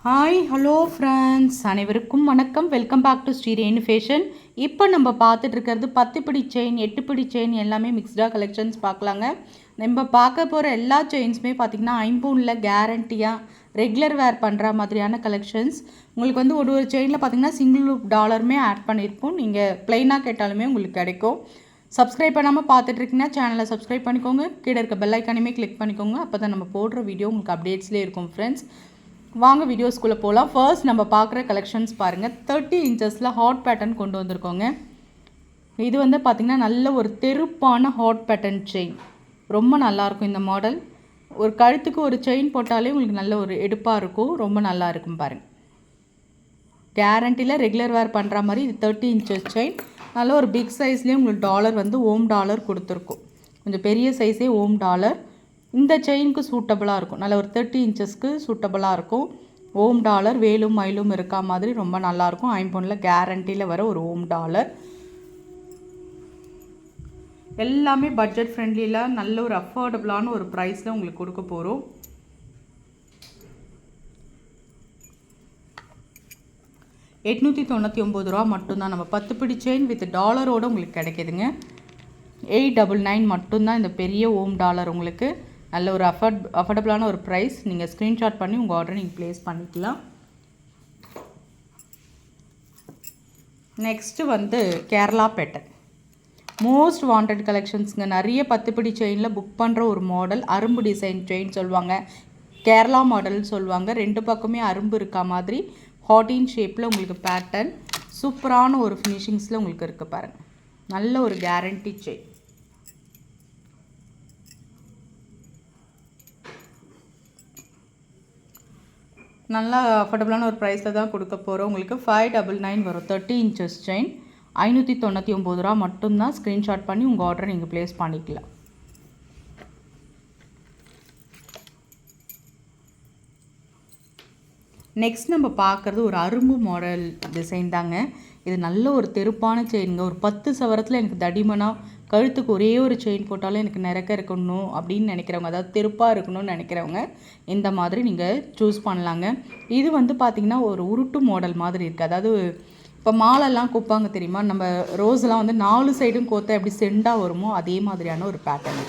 Hi hello friends, அனைவருக்கும் வணக்கம். Welcome back to ஸ்ரீரேணு fashion. இப்போ நம்ம பார்த்துட்டு இருக்கிறது 10 பிடி செயின், 8 பிடி செயின் எல்லாமே மிக்ஸ்டாக கலெக்ஷன்ஸ் பார்க்கலாங்க. நம்ம பார்க்க போகிற எல்லா செயின்ஸுமே பார்த்திங்கன்னா ஐம்பூனில் கேரண்டியாக ரெகுலர் வேர் பண்ணுற மாதிரியான கலெக்ஷன்ஸ். உங்களுக்கு வந்து ஒரு செயினில் பார்த்திங்கன்னா சிங்கிள் லூப் டாலருமே ஆட் பண்ணியிருப்போம். நீங்கள் ப்ளைனாக கேட்டாலுமே உங்களுக்கு கிடைக்கும். சப்ஸ்கிரைப் பண்ணாமல் பார்த்துட்ருக்கீங்கன்னா சேனலை சப்ஸ்கிரைப் பண்ணிக்கோங்க. கீழே இருக்க பெல் ஐக்கானையுமே கிளிக் பண்ணிக்கோங்க. அப்போ தான் நம்ம போடுற வீடியோ உங்களுக்கு அப்டேட்ஸ்லேயே இருக்கும் ஃப்ரெண்ட்ஸ். வாங்க வீடியோஸ்குள்ளே போகலாம். ஃபர்ஸ்ட் நம்ம பார்க்குற கலெக்ஷன்ஸ் பாருங்கள். 30 இன்ச்சஸில் ஹாட் பேட்டர்ன் கொண்டு வந்திருக்கோங்க. இது வந்து பார்த்திங்கன்னா நல்ல ஒரு தெருப்பான ஹாட் பேட்டர்ன் செயின். ரொம்ப நல்லாயிருக்கும் இந்த மாடல். ஒரு கழுத்துக்கு ஒரு செயின் போட்டாலே உங்களுக்கு நல்ல ஒரு எடுப்பாக இருக்கும். ரொம்ப நல்லா இருக்கும் பாருங்கள். கேரண்டியில் ரெகுலர் வேர் பண்ணுற மாதிரி இது 30 இன்ச்சஸ் செயின். நல்ல ஒரு பிக் சைஸ்லேயே உங்களுக்கு டாலர் வந்து ஓம் டாலர் கொடுத்துருக்கும். கொஞ்சம் பெரிய சைஸே ஓம் டாலர். இந்த செயினுக்கு சூட்டபுளாக இருக்கும். நல்ல ஒரு 30 இன்ச்சஸ்க்கு சூட்டபுளாக இருக்கும். ஓம் டாலர் வேலும் மயிலும் இருக்கா மாதிரி ரொம்ப நல்லாயிருக்கும். ஐம்பொனில் கேரண்டியில் வர ஒரு ஓம் டாலர். எல்லாமே பட்ஜெட் ஃப்ரெண்ட்லியில் நல்ல ஒரு அஃபோர்டபுளான ஒரு ப்ரைஸில் உங்களுக்கு கொடுக்க போகிறோம். $899 மட்டும்தான். நம்ம 10 பிடி செயின் வித் டாலரோடு உங்களுக்கு கிடைக்கிதுங்க. 899 மட்டும்தான் இந்த பெரிய ஓம் டாலர். உங்களுக்கு நல்ல ஒரு அஃபோர்டபுளான ஒரு ப்ரைஸ். நீங்கள் ஸ்க்ரீன்ஷாட் பண்ணி உங்கள் ஆர்டரை நீங்கள் ப்ளேஸ் பண்ணிக்கலாம். நெக்ஸ்ட்டு வந்து கேரளா பேட்டர்ன் மோஸ்ட் வாண்டட் கலெக்ஷன்ஸுங்க. நிறைய 10 பிடி செயினில் புக் பண்ணுற ஒரு மாடல். அரும்பு டிசைன் செயின் சொல்லுவாங்க, கேரளா மாடல்னு சொல்லுவாங்க. ரெண்டு பக்கமே அரும்பு இருக்கா மாதிரி ஹார்டின் ஷேப்பில் உங்களுக்கு பேட்டர்ன் சூப்பரான ஒரு ஃபினிஷிங்ஸில் உங்களுக்கு இருக்குது பாருங்கள். நல்ல ஒரு கேரண்டி செயின். நல்லா அஃபோர்டபுளான ஒரு ப்ரைஸில் தான் கொடுக்க போகிறோம். உங்களுக்கு 599 வரும். 30 இன்ச்சஸ் செயின் $599 மட்டும்தான். ஸ்க்ரீன்ஷாட் பண்ணி உங்கள் ஆர்டரை நீங்கள் ப்ளேஸ் பண்ணிக்கலாம். நெக்ஸ்ட் நம்ம பார்க்குறது ஒரு அரும்பு மாடல் டிசைன் தாங்க. இது நல்ல ஒரு தெருப்பான செயினுங்க. ஒரு 10 சவரத்தில் எனக்கு தடிமனாக கழுத்துக்கு ஒரே ஒரு செயின் போட்டாலும் எனக்கு நிறக்க இருக்கணும் அப்படின்னு நினைக்கிறவங்க, அதாவது தெருப்பாக இருக்கணும்னு நினைக்கிறவங்க இந்த மாதிரி நீங்கள் சூஸ் பண்ணலாங்க. இது வந்து பார்த்திங்கன்னா ஒரு உருட்டு மாடல் மாதிரி இருக்குது. அதாவது இப்போ மாலெல்லாம் கோப்பாங்க தெரியுமா, நம்ம ரோஸ்லாம் வந்து 4 சைடும் கோத்த எப்படி செண்டாக வருமோ அதே மாதிரியான ஒரு பேட்டர்ன்.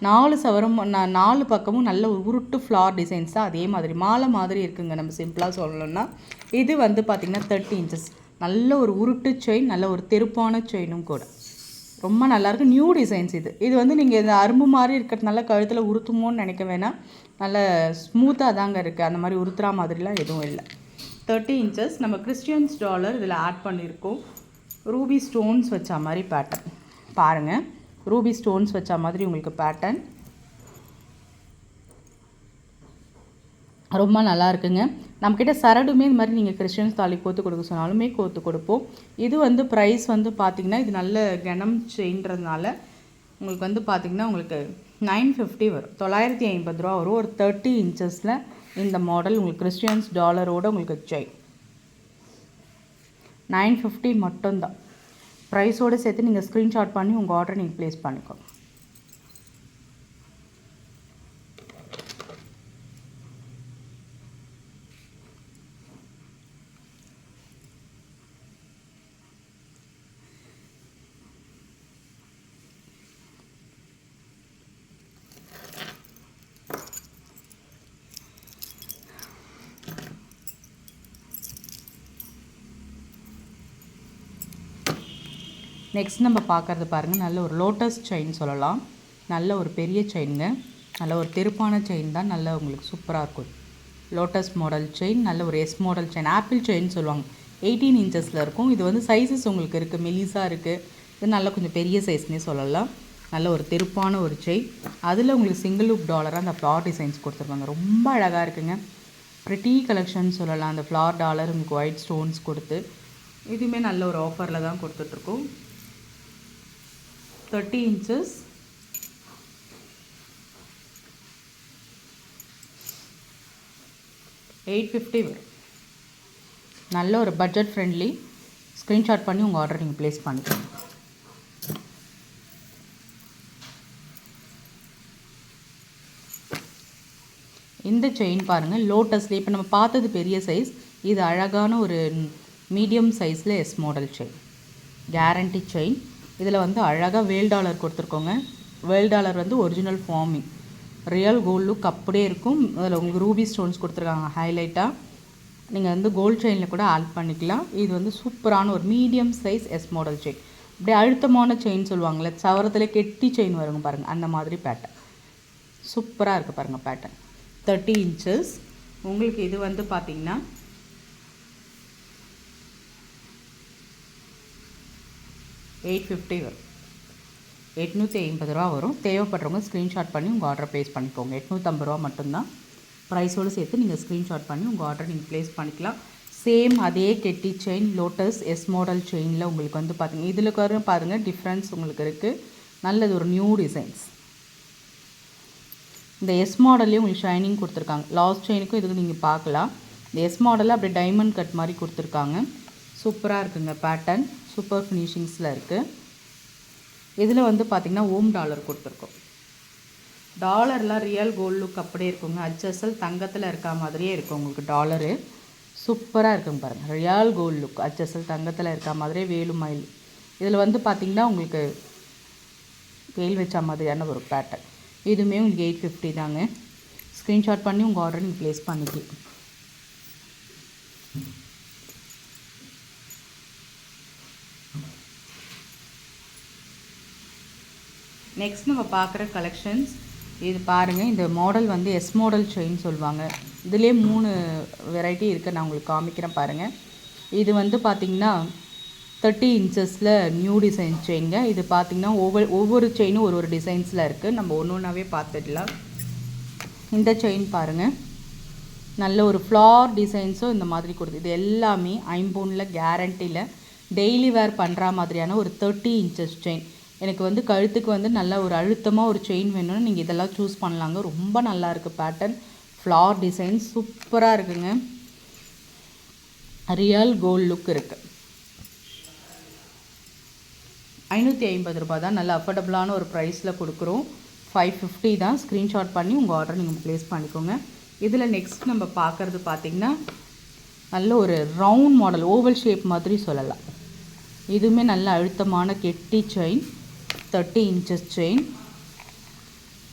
4 சவரம் 4 பக்கமும் நல்ல ஒரு உருட்டு ஃப்ளார் டிசைன்ஸ் தான். அதே மாதிரி மாலை மாதிரி இருக்குங்க. நம்ம சிம்பிளாக சொல்லணும்னா இது வந்து பார்த்திங்கன்னா 30 இன்ச்சஸ். நல்ல ஒரு உருட்டு செயின், நல்ல ஒரு தெருப்பான செயினும் கூட. ரொம்ப நல்லாயிருக்கு. நியூ டிசைன்ஸ் இது. இது வந்து நீங்கள் இந்த அரும்பு மாதிரி இருக்கிறதுனால கழுத்தில் உருத்துமோன்னு நினைக்க வேணாம். நல்ல ஸ்மூத்தாக தாங்க இருக்குது. அந்த மாதிரி உருத்துறா மாதிரிலாம் எதுவும் இல்லை. 30 இன்ச்சஸ். நம்ம கிறிஸ்டியன்ஸ் டாலர் இதில் ஆட் பண்ணியிருக்கோம். ரூபி ஸ்டோன்ஸ் வச்ச மாதிரி பேட்டர்ன் பாருங்கள். ரூபி ஸ்டோன்ஸ் வச்ச மாதிரி உங்களுக்கு பேட்டர்ன் ரொம்ப நல்லா இருக்குங்க. நம்மக்கிட்ட சரடுமே இது மாதிரி நீங்கள் கிறிஸ்டியன்ஸ் தாலி கோத்து கொடுக்க சொன்னாலுமே கோத்து கொடுப்போம். இது வந்து ப்ரைஸ் வந்து பார்த்திங்கன்னா இது நல்ல கனம் செயின்றதுனால உங்களுக்கு வந்து பார்த்திங்கன்னா உங்களுக்கு 950 வரும். $950 வரும். ஒரு 30 இன்ச்சஸில் இந்த மாடல் உங்களுக்கு கிறிஸ்டியன்ஸ் டாலரோடு உங்களுக்கு செயின் 950 மட்டும்தான். ப்ரைஸோடு சேர்த்து நீங்கள் ஸ்க்ரீன்ஷாட் பண்ணி உங்கள் ஆர்டரை நீங்கள் ப்ளேஸ் பண்ணிக்கோங்க. நெக்ஸ்ட் நம்ம பார்க்குறது பாருங்கள். நல்ல ஒரு லோட்டஸ் செயின் சொல்லலாம். நல்ல ஒரு பெரிய செயினுங்க. நல்ல ஒரு தெருப்பான செயின் தான். நல்ல உங்களுக்கு சூப்பராக இருக்கும். லோட்டஸ் மாடல் செயின், நல்ல ஒரு S model chain. Apple chain சொல்லுவாங்க. 18 இன்ச்சஸில் இருக்கும். இது வந்து சைஸஸ் உங்களுக்கு இருக்குது. மெலிசாக இருக்குது. இது நல்ல கொஞ்சம் பெரிய சைஸ்னே சொல்லலாம். நல்ல ஒரு தெருப்பான ஒரு செயின். அதில் உங்களுக்கு சிங்கிள் லூப் டாலராக அந்த ஃப்ளார் டிசைன்ஸ் கொடுத்துருக்காங்க. ரொம்ப அழகாக இருக்குங்க. ப்ரிட்டி கலெக்ஷன் சொல்லலாம். அந்த ஃப்ளார் டாலர் உங்களுக்கு ஒயிட் ஸ்டோன்ஸ் கொடுத்து இதுவுமே நல்ல ஒரு ஆஃபரில் தான் கொடுத்துட்ருக்கோம். 30 inches. $850 வரும். நல்ல ஒரு பட்ஜெட் ஃப்ரெண்ட்லி. ஸ்க்ரீன்ஷாட் பண்ணி உங்கள் ஆர்டர் நீங்கள் ப்ளேஸ் பண்ணிக்கோங்க. இந்த செயின் பாருங்கள் லோட்டஸில் இப்போ நம்ம பார்த்தது பெரிய சைஸ், இது அழகான ஒரு மீடியம் சைஸில் S model chain, guarantee chain. இதில் வந்து அழகாக வேல் டாலர் கொடுத்துருக்கோங்க. வேல் டாலர் வந்து original forming, real gold look அப்படியே இருக்கும். அதில் உங்களுக்கு ரூபி ஸ்டோன்ஸ் கொடுத்துருக்காங்க ஹைலைட்டாக. நீங்கள் வந்து கோல்ட் செயினில் கூட ஆட் பண்ணிக்கலாம். இது வந்து சூப்பரான ஒரு medium size S model chain. அப்படியே அழுத்தமான செயின் சொல்லுவாங்களே, சவரத்தில் கெட்டி செயின் வருங்க பாருங்கள், அந்த மாதிரி பேட்டர்ன் சூப்பராக இருக்குது பாருங்கள் பேட்டர்ன். 30 inches. உங்களுக்கு இது வந்து பார்த்திங்கன்னா $850 வரும், 850 ரூபா வரும். தேவைப்படுறவங்க ஸ்க்ரீன்ஷாட் பண்ணி உங்கள் ஆர்டரை ப்ளேஸ் பண்ணிக்கோங்க. 850 ரூபா மட்டும்தான். ப்ரைஸோடு சேர்த்து நீங்கள் ஸ்க்ரீன்ஷாட் பண்ணி உங்கள் ஆர்டரை நீங்கள் ப்ளேஸ் பண்ணிக்கலாம். சேம் அதே கெட்டி செயின் லோட்டஸ் எஸ் மாடல் செயினில் உங்களுக்கு வந்து பார்த்திங்கன்னா இதில் பாருங்கள் டிஃப்ரென்ஸ் உங்களுக்கு இருக்குது. நல்லது ஒரு நியூ டிசைன்ஸ். இந்த எஸ் மாடல்லையும் உங்களுக்கு ஷைனிங் கொடுத்துருக்காங்க. லாஸ்ட் செயினுக்கும் இதுக்கு நீங்கள் பார்க்கலாம். இந்த எஸ் மாடலில் அப்படியே டைமண்ட் கட் மாதிரி கொடுத்துருக்காங்க. சூப்பராக இருக்குங்க பேட்டர்ன், சூப்பர் ஃபினிஷிங்ஸில் இருக்குது. இதில் வந்து பார்த்திங்கன்னா ஓம் டாலர் கொடுத்துருக்கோம். டாலர்லாம் ரியல் கோல்ட் லுக் அப்படியே இருக்குங்க. HSL தங்கத்தில் இருக்க மாதிரியே இருக்கும் உங்களுக்கு டாலரு. சூப்பராக இருக்குங்க பாருங்கள், ரியல் கோல்ட் லுக். HSL தங்கத்தில் இருக்க மாதிரியே வேலு மயில். இதில் வந்து பார்த்திங்கன்னா உங்களுக்கு வேல் வச்ச மாதிரியான ஒரு பேட்டர்ன். இதுவுமே உங்களுக்கு 850 தாங்க. ஸ்க்ரீன்ஷாட் பண்ணி உங்கள் ஆர்டர் நீங்கள் ப்ளேஸ் பண்ணிக்கலாம். நெக்ஸ்ட் நம்ம பார்க்குற கலெக்ஷன்ஸ் இது பாருங்கள். இந்த மாடல் வந்து எஸ் மாடல் செயின் சொல்லுவாங்க. இதிலே 3 வெரைட்டி இருக்குது, நான் உங்களுக்கு காமிக்கிறேன் பாருங்கள். இது வந்து பார்த்திங்கன்னா 30 inchஸில் நியூ டிசைன் செயின்ங்க. இது பார்த்திங்கன்னா ஒவ்வொரு செயினும் ஒரு டிசைன்ஸில் இருக்குது. நம்ம ஒன்று ஒன்றாவே பார்த்துடலாம். இந்த செயின் பாருங்கள், நல்ல ஒரு ஃப்ளார் டிசைன்ஸும் இந்த மாதிரி கொடுத்து, இது எல்லாமே ஐம்பொனில் கேரண்டியில் டெய்லி வேர் பண்ணுற மாதிரியான ஒரு 30 inches செயின். எனக்கு வந்து கழுத்துக்கு வந்து நல்ல ஒரு அழுத்தமாக ஒரு செயின் வேணும்னு நீங்கள் இதெல்லாம் சூஸ் பண்ணலாங்க. ரொம்ப நல்லா இருக்குது பேட்டர்ன், ஃப்ளார் டிசைன் சூப்பராக இருக்குங்க. ரியல் கோல்ட் லுக் இருக்குது. 550 ரூபா தான், நல்ல அஃபோர்டபுளான ஒரு ப்ரைஸில் கொடுக்குறோம். 550 தான். ஸ்க்ரீன்ஷாட் பண்ணி உங்கள் ஆர்டர் நீங்கள் ப்ளேஸ் பண்ணிக்கோங்க. இதில் நெக்ஸ்ட் நம்ம பார்க்குறது பார்த்திங்கன்னா நல்ல ஒரு ரவுண்ட் மாடல், ஓவல் ஷேப் மாதிரி சொல்லலாம். இதுவுமே நல்ல அழுத்தமான கெட்டி செயின், 30 inches செயின்.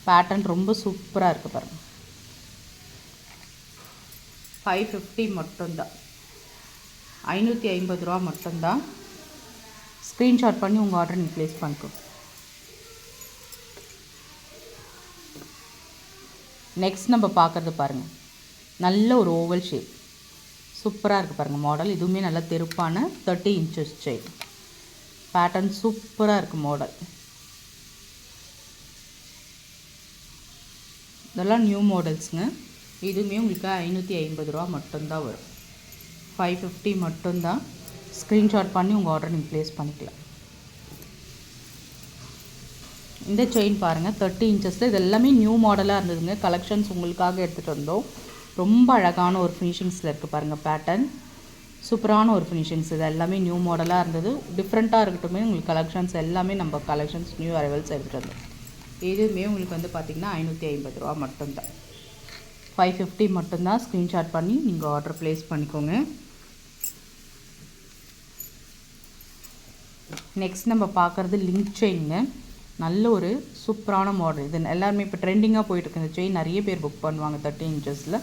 பேட்டர்ன் ரொம்ப சூப்பராக இருக்குது பாருங்கள். 550 மட்டும்தான், 550 ரூபா மட்டும்தான். ஸ்க்ரீன்ஷாட் பண்ணி உங்கள் ஆர்டர் நீங்கள் ப்ளேஸ் பண்ணிக்கோ. நெக்ஸ்ட் நம்ம பார்க்குறது பாருங்கள், நல்ல ஒரு ஓவல் ஷேப் சூப்பராக இருக்குது பாருங்கள் மாடல். இதுவுமே நல்ல தெருப்பான 30 inches செயின். பேட்டர்ன் சூப்பராக இருக்குது மாடல். இதெல்லாம் நியூ மாடல்ஸுங்க. இதுவுமே உங்களுக்கு 550 ரூபா மட்டும்தான் வரும். 550 மட்டும்தான். ஸ்க்ரீன்ஷாட் பண்ணி உங்கள் ஆர்டர் நீங்கள் ப்ளேஸ் பண்ணிக்கலாம். இந்த செயின் பாருங்கள் 30 inchஸில் இது எல்லாமே நியூ மாடலாக இருந்ததுங்க. கலெக்ஷன்ஸ் உங்களுக்காக எடுத்துகிட்டு வந்தோம். ரொம்ப அழகான ஒரு ஃபினிஷிங்ஸில் இருக்குது பாருங்கள் பேட்டர்ன், சூப்பரான ஒரு ஃபினிஷிங்ஸ். இது எல்லாமே நியூ மாடலாக இருந்தது. டிஃப்ரெண்ட்டாக இருக்கட்டும் உங்களுக்கு கலெக்ஷன்ஸ் எல்லாமே நம்ம கலெக்ஷன்ஸ் நியூ அரைவல்ஸ் எடுத்துகிட்டு வந்தோம். இதுவுமே உங்களுக்கு வந்து பார்த்திங்கன்னா 550 ரூபா மட்டும்தான். 550 மட்டும்தான். ஸ்க்ரீன்ஷாட் பண்ணி நீங்கள் ஆர்டர் ப்ளேஸ் பண்ணிக்கோங்க. நெக்ஸ்ட் நம்ம பார்க்குறது லிங்க் செயினுங்க. நல்ல ஒரு சூப்பரான மாடல். இது எல்லாருமே இப்போ ட்ரெண்டிங்காக போயிட்டுருக்கு. இந்த செயின் நிறைய பேர் புக் பண்ணுவாங்க. 30 inchஸில்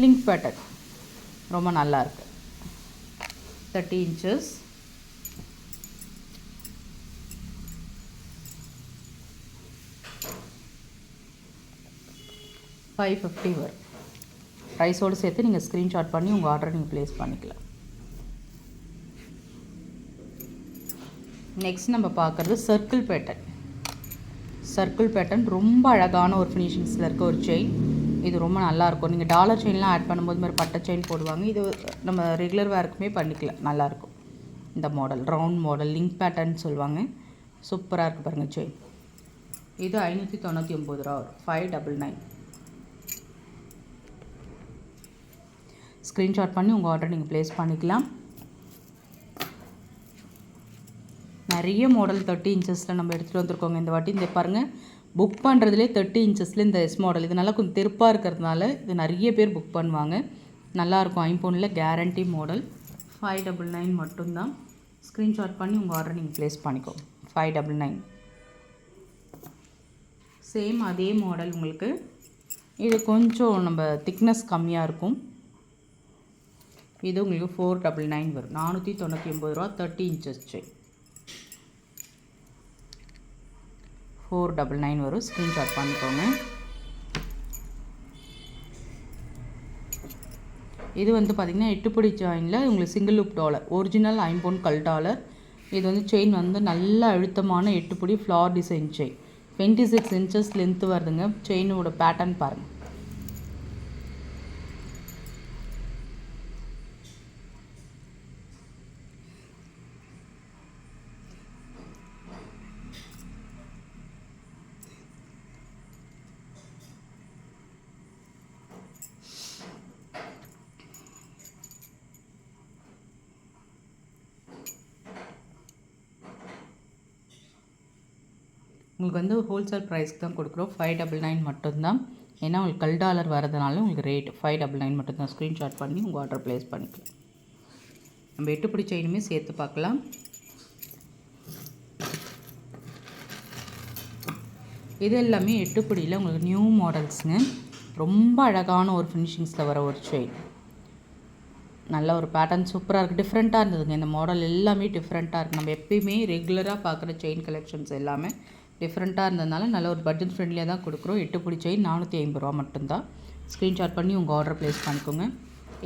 லிங்க் பேட்டர்ன் ரொம்ப நல்லாயிருக்கு. 30 inches. $550 வரும். ப்ரைஸோடு சேர்த்து நீங்கள் ஸ்க்ரீன்ஷாட் பண்ணி உங்கள் ஆர்டரை நீங்கள் ப்ளேஸ் பண்ணிக்கலாம். நெக்ஸ்ட் நம்ம பார்க்குறது சர்க்கிள் பேட்டர்ன். சர்க்கிள் பேட்டர்ன் ரொம்ப அழகான ஒரு ஃபினிஷிங்ஸில் இருக்க ஒரு செயின். இது ரொம்ப நல்லாயிருக்கும். நீங்கள் டாலர் செயின்லாம் ஆட் பண்ணும்போது மாதிரி பட்டை செயின் போடுவாங்க. இது நம்ம ரெகுலர் வேர்க்குமே பண்ணிக்கலாம், நல்லாயிருக்கும். இந்த model round model link pattern சொல்லுவாங்க. சூப்பராக இருக்குது பாருங்கள் செயின். இது 599 ரூபா வரும். 599. ஸ்க்ரீன்ஷாட் பண்ணி உங்கள் ஆர்டர் நீங்கள் ப்ளேஸ் பண்ணிக்கலாம். நிறைய மாடல் 30 inchஸில் நம்ம எடுத்துகிட்டு வந்துருக்கோங்க இந்த வாட்டி. இந்த பாருங்கள் புக் பண்ணுறதுலே 30 இன்ச்சஸில் இந்த எஸ் மாடல் இது நல்லா கொஞ்சம் தெருப்பாக இருக்கிறதுனால இது நிறைய பேர் புக் பண்ணுவாங்க. நல்லாயிருக்கும். ஐம்பொனில் கேரண்டி மாடல். 599 மட்டும்தான். ஸ்க்ரீன்ஷாட் பண்ணி உங்கள் ஆர்டர் நீங்கள் ப்ளேஸ் பண்ணிக்கோங்க. 599. சேம் அதே மாடல் உங்களுக்கு. இது கொஞ்சம் நம்ம திக்னஸ் கம்மியாக இருக்கும். இது உங்களுக்கு 499 வரும். 499 ரூபா. 30 இன்ச்சஸ் செயின் 499 வரும். ஸ்க்ரீன்ஷாட் பண்ணிக்கோங்க. இது வந்து பார்த்திங்கன்னா 8 பிடி செயினில் உங்களுக்கு சிங்கிள் லூப் டாலர், ஒரிஜினல் ஐம்பொன் கல் டாலர். இது வந்து செயின் வந்து நல்ல அழுத்தமான 8 பிடி ஃப்ளார் டிசைன் செயின். 26 இன்ச்சஸ் லென்த்து வருதுங்க. செயினோட பேட்டர்ன் பாருங்கள். உங்களுக்கு வந்து ஹோல்சேல் ப்ரைஸ்க்கு தான் கொடுக்குறோம். 599 மட்டும்தான். ஏன்னா உங்களுக்கு கல் டாலர் வரதுனால உங்களுக்கு ரேட் 599 மட்டும்தான். ஸ்க்ரீன்ஷாட் பண்ணி உங்கள் ஆர்டர் ப்ளேஸ் பண்ணிக்கலாம். நம்ம 8 பிடி செயினுமே சேர்த்து பார்க்கலாம். இது எல்லாமே 8 பிடியில் உங்களுக்கு நியூ மாடல்ஸுங்க. ரொம்ப அழகான ஒரு ஃபினிஷிங்ஸில் வர ஒரு செயின். நல்ல ஒரு பேட்டர்ன் சூப்பராக இருக்குது. டிஃப்ரெண்ட்டாக இருந்ததுங்க. இந்த மாடல் எல்லாமே டிஃப்ரெண்ட்டாக இருக்குது. நம்ம எப்பயுமே ரெகுலராக பார்க்குற செயின் கலெக்ஷன்ஸ் எல்லாமே டிஃப்ரெண்ட்டாக இருந்ததுனால நல்ல ஒரு பட்ஜெட் ஃப்ரெண்ட்லியாக தான் கொடுக்குறோம். 8 பிடி செயின் 450 ரூபா மட்டும்தான். ஸ்க்ரீன்ஷாட் பண்ணி உங்கள் ஆர்டர் ப்ளேஸ் பண்ணிக்கோங்க.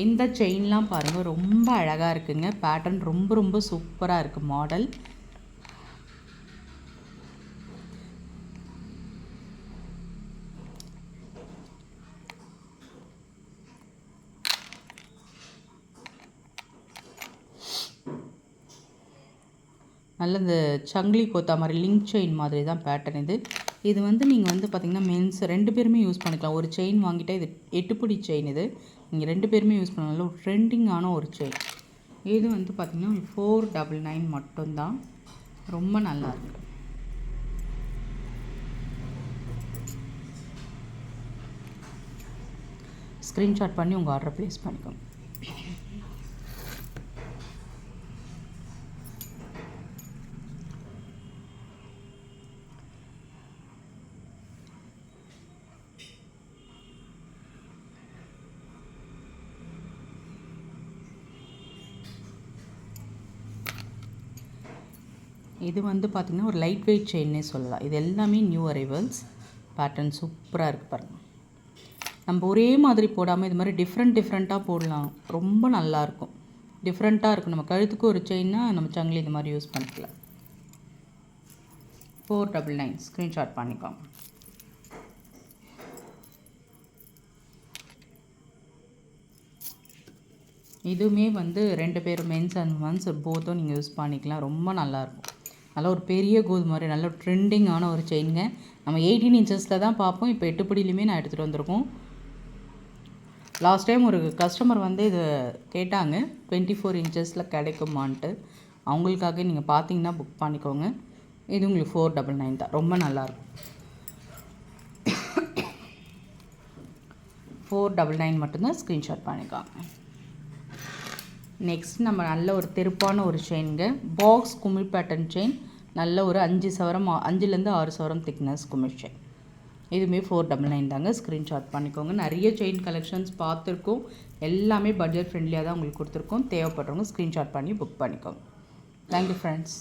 இந்த செயின்லாம் பாருங்கள், ரொம்ப அழகாக இருக்குங்க. பேட்டர்ன் ரொம்ப ரொம்ப சூப்பராக இருக்குது மாடல். நல்ல இந்த சங்கிலி கோத்தா மாதிரி லிங்க் செயின் மாதிரி தான் பேட்டர்ன் இது. இது வந்து நீங்கள் வந்து பார்த்திங்கன்னா மென்ஸ் 2 பேருமே யூஸ் பண்ணிக்கலாம். ஒரு செயின் வாங்கிட்டால் இது 8 பிடி செயின். இது நீங்கள் 2 பேருமே யூஸ் பண்ணலாம். நல்ல ஒரு ட்ரெண்டிங்கான ஒரு செயின். இது வந்து பார்த்திங்கன்னா 499 மட்டும்தான். ரொம்ப நல்லாயிருக்கு. ஸ்க்ரீன்ஷாட் பண்ணி உங்கள் ஆர்டர் ப்ளேஸ் பண்ணிக்கோங்க. இது வந்து பார்த்திங்கன்னா ஒரு லைட் வெயிட் செயின்னே சொல்லலாம். இது எல்லாமே நியூ அரைவல்ஸ். பேட்டர்ன் சூப்பராக இருக்குது பாருங்கள். நம்ம ஒரே மாதிரி போடாமல் இது மாதிரி டிஃப்ரெண்ட்டாக போடலாம். ரொம்ப நல்லாயிருக்கும். டிஃப்ரெண்ட்டாக இருக்கும். நம்ம கழுத்துக்கு ஒரு செயின்னா நம்ம சங்கிலி இந்த மாதிரி யூஸ் பண்ணிக்கலாம். 499 ஸ்க்ரீன்ஷாட் பண்ணிக்கோங்க. இதுவுமே வந்து 2 பேரும் மென்ஸ் அண்ட் உமன்ஸ் போத்தும் நீங்கள் யூஸ் பண்ணிக்கலாம். ரொம்ப நல்லாயிருக்கும். நல்ல ஒரு பெரிய கோது மாதிரி நல்ல ஒரு ட்ரெண்டிங்கான ஒரு செயினுங்க. நம்ம 18 இன்ச்சஸில் தான் பார்ப்போம். இப்போ 8 பிடிலையுமே நான் எடுத்துகிட்டு வந்திருக்கோம். லாஸ்ட் டைம் ஒரு கஸ்டமர் வந்து இது கேட்டாங்க 24 இன்ச்சஸில் கிடைக்குமான்ட்டு. அவங்களுக்காக நீங்கள் பார்த்தீங்கன்னா புக் பண்ணிக்கோங்க. இது உங்களுக்கு 499 தான். ரொம்ப நல்லாயிருக்கும். 499 மட்டும்தான். ஸ்க்ரீன்ஷாட் பண்ணிக்கோங்க. நெக்ஸ்ட் நம்ம நல்ல ஒரு தெருப்பான ஒரு செயினுங்க. பாக்ஸ் குமிழ் பேட்டர்ன் செயின். நல்ல ஒரு 5 சவரம் 5லேருந்து 6 சவரம் திக்னஸ் குமிழ் செயின். இதுவுமே 499 தாங்க. ஸ்க்ரீன்ஷாட் பண்ணிக்கோங்க. நிறைய செயின் கலெக்ஷன்ஸ் பார்த்துருக்கோம். எல்லாமே பட்ஜெட் ஃப்ரெண்ட்லியாக தான் உங்களுக்கு கொடுத்துருக்கோம். தேவைப்படுறவங்க ஸ்க்ரீன்ஷாட் பண்ணி புக் பண்ணிக்கோங்க. Thank you friends.